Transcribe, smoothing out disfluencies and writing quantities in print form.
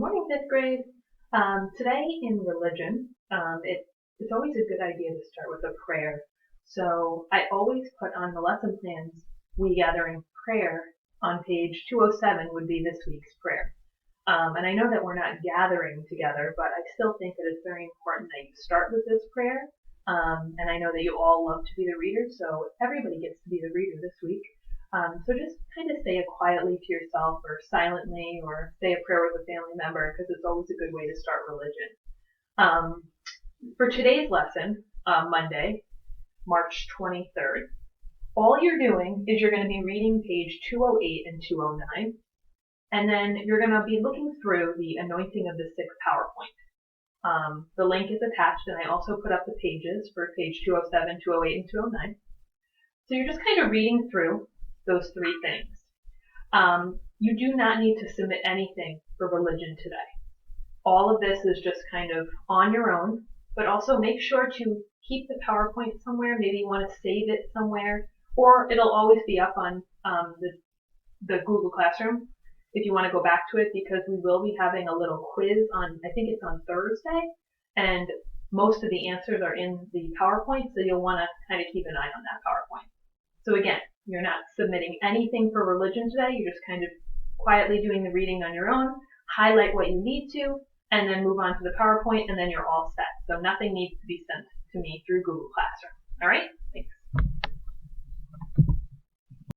morning, fifth grade. Today in religion, it's always a good idea to start with a prayer. So I always put on the lesson plans, we gather in prayer on page 207 would be this week's prayer. And I know that we're not gathering together, but I still think that it's very important that you start with this prayer. And I know that you all love to be the reader, so everybody gets to be the reader this week. So just kind of say it quietly to yourself or silently or say a prayer with a family member because it's always a good way to start religion. For today's lesson, Monday, March 23rd, all you're doing is you're going to be reading page 208 and 209, and then you're going to be looking through the Anointing of the Sick PowerPoint. The link is attached, and I also put up the pages for page 207, 208, and 209. So you're just kind of reading through those three things. You do not need to submit anything for religion today. All of this is just kind of on your own, but also make sure to keep the PowerPoint somewhere. Maybe you want to save it somewhere, or it'll always be up on the Google Classroom if you want to go back to it, because we will be having a little quiz on, I think it's on Thursday, and most of the answers are in the PowerPoint, so you'll want to kind of keep an eye on that PowerPoint. So again, you're not submitting anything for religion today. You're just kind of quietly doing the reading on your own, highlight what you need to, and then move on to the PowerPoint, and then you're all set. So nothing needs to be sent to me through Google Classroom. All right? Thanks.